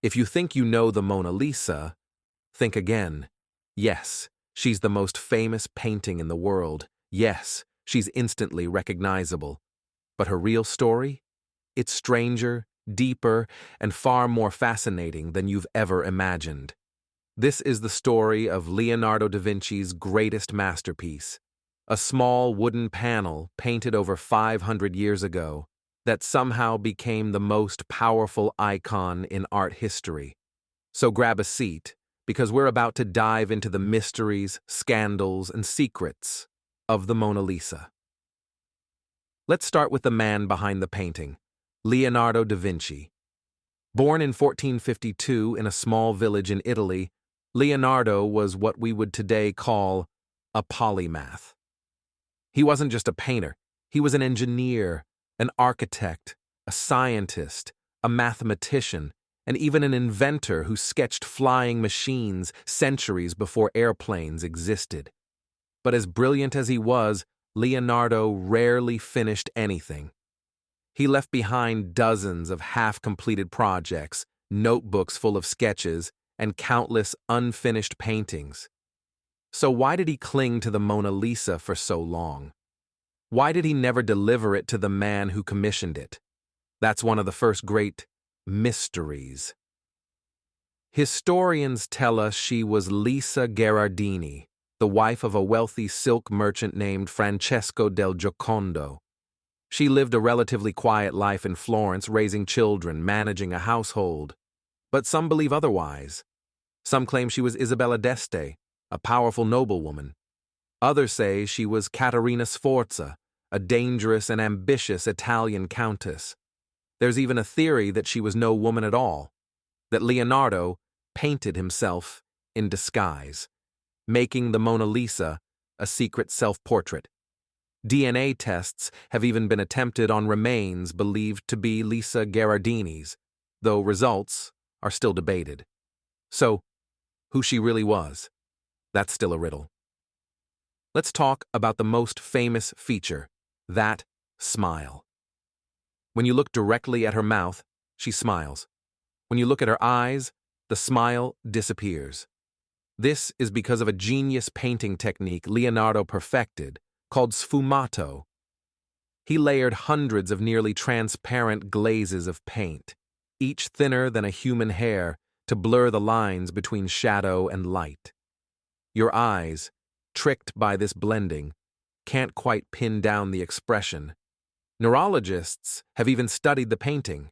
If you think you know the Mona Lisa, think again. Yes, she's the most famous painting in the world. Yes, she's instantly recognizable. But her real story? It's stranger, deeper, and far more fascinating than you've ever imagined. This is the story of Leonardo da Vinci's greatest masterpiece, a small wooden panel painted over 500 years ago that somehow became the most powerful icon in art history. So grab a seat, because we're about to dive into the mysteries, scandals, and secrets of the Mona Lisa. Let's start with the man behind the painting, Leonardo da Vinci. Born in 1452 in a small village in Italy, Leonardo was what we would today call a polymath. He wasn't just a painter, he was an engineer, an architect, a scientist, a mathematician, and even an inventor who sketched flying machines centuries before airplanes existed. But as brilliant as he was, Leonardo rarely finished anything. He left behind dozens of half-completed projects, notebooks full of sketches, and countless unfinished paintings. So why did he cling to the Mona Lisa for so long? Why did he never deliver it to the man who commissioned it? That's one of the first great mysteries. Historians tell us she was Lisa Gherardini, the wife of a wealthy silk merchant named Francesco del Giocondo. She lived a relatively quiet life in Florence, raising children, managing a household. But some believe otherwise. Some claim she was Isabella d'Este, a powerful noblewoman. Others say she was Caterina Sforza, a dangerous and ambitious Italian countess. There's even a theory that she was no woman at all, that Leonardo painted himself in disguise, making the Mona Lisa a secret self-portrait. DNA tests have even been attempted on remains believed to be Lisa Gherardini's, though results are still debated. So, who she really was? That's still a riddle. Let's talk about the most famous feature, that smile. When you look directly at her mouth, she smiles. When you look at her eyes, the smile disappears. This is because of a genius painting technique Leonardo perfected, called sfumato. He layered hundreds of nearly transparent glazes of paint, each thinner than a human hair, to blur the lines between shadow and light. Your eyes, tricked by this blending, can't quite pin down the expression. Neurologists have even studied the painting.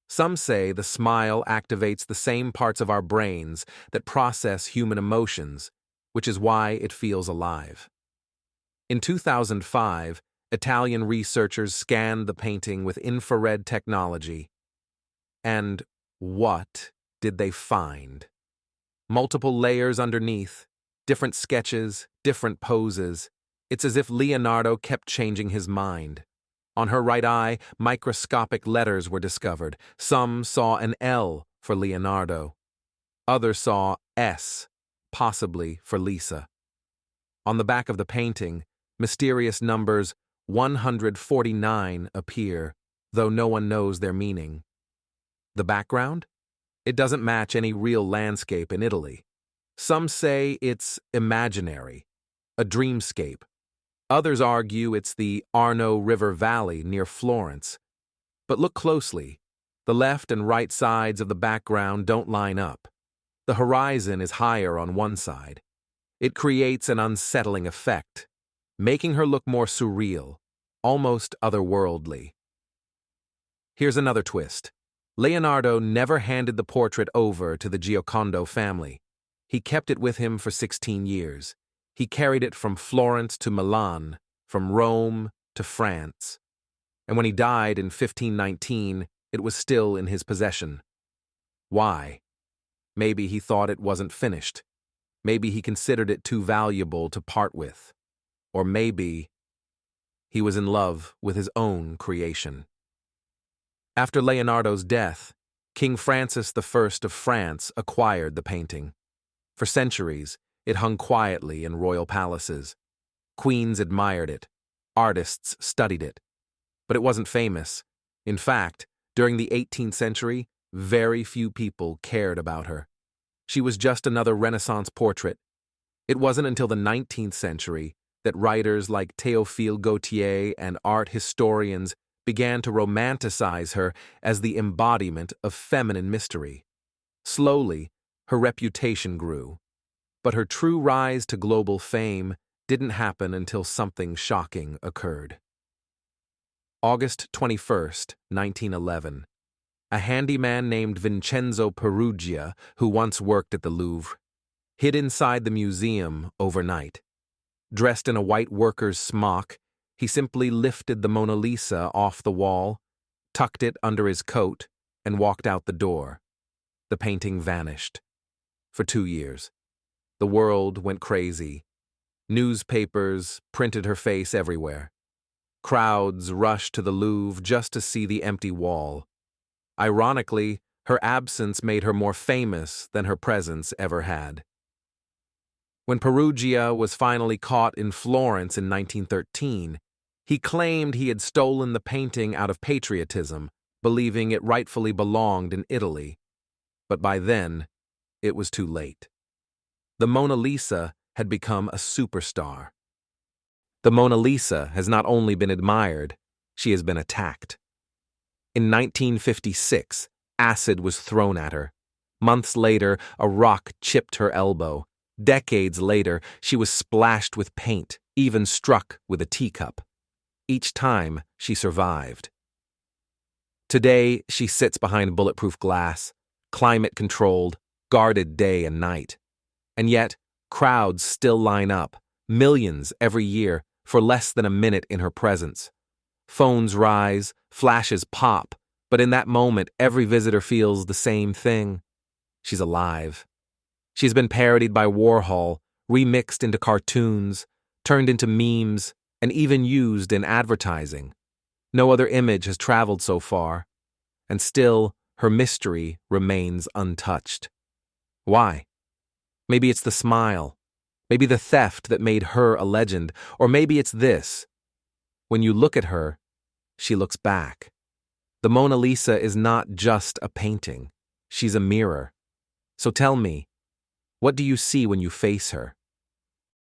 Some say the smile activates the same parts of our brains that process human emotions, which is why it feels alive. In 2005, Italian researchers scanned the painting with infrared technology. And what did they find? Multiple layers underneath, different sketches, different poses. It's as if Leonardo kept changing his mind. On her right eye, microscopic letters were discovered. Some saw an L for Leonardo. Others saw S, possibly for Lisa. On the back of the painting, mysterious numbers 149 appear, though no one knows their meaning. The background? It doesn't match any real landscape in Italy. Some say it's imaginary, a dreamscape. Others argue it's the Arno River Valley near Florence. But look closely. The left and right sides of the background don't line up. The horizon is higher on one side. It creates an unsettling effect, making her look more surreal, almost otherworldly. Here's another twist. Leonardo never handed the portrait over to the Giocondo family. He kept it with him for 16 years. He carried it from Florence to Milan, from Rome to France. And when he died in 1519, it was still in his possession. Why? Maybe he thought it wasn't finished. Maybe he considered it too valuable to part with. Or maybe he was in love with his own creation. After Leonardo's death, King Francis I of France acquired the painting. For centuries, it hung quietly in royal palaces. Queens admired it. Artists studied it. But it wasn't famous. In fact, during the 18th century, very few people cared about her. She was just another Renaissance portrait. It wasn't until the 19th century that writers like Théophile Gautier and art historians began to romanticize her as the embodiment of feminine mystery. Slowly, her reputation grew, but her true rise to global fame didn't happen until something shocking occurred. August 21st, 1911. A handyman named Vincenzo Peruggia, who once worked at the Louvre, hid inside the museum overnight. Dressed in a white worker's smock, he simply lifted the Mona Lisa off the wall, tucked it under his coat, and walked out the door. The painting vanished. For 2 years. The world went crazy. Newspapers printed her face everywhere. Crowds rushed to the Louvre just to see the empty wall. Ironically, her absence made her more famous than her presence ever had. When Peruggia was finally caught in Florence in 1913, he claimed he had stolen the painting out of patriotism, believing it rightfully belonged in Italy. But by then, it was too late. The Mona Lisa had become a superstar. The Mona Lisa has not only been admired, she has been attacked. In 1956, acid was thrown at her. Months later, a rock chipped her elbow. Decades later, she was splashed with paint, even struck with a teacup. Each time, she survived. Today, she sits behind bulletproof glass, climate-controlled, guarded day and night. And yet, crowds still line up, millions every year, for less than a minute in her presence. Phones rise, flashes pop, but in that moment, every visitor feels the same thing. She's alive. She's been parodied by Warhol, remixed into cartoons, turned into memes, and even used in advertising. No other image has traveled so far, and still her mystery remains untouched. Why? Maybe it's the smile, maybe the theft that made her a legend, or maybe it's this. When you look at her, she looks back. The Mona Lisa is not just a painting, she's a mirror. So tell me, what do you see when you face her?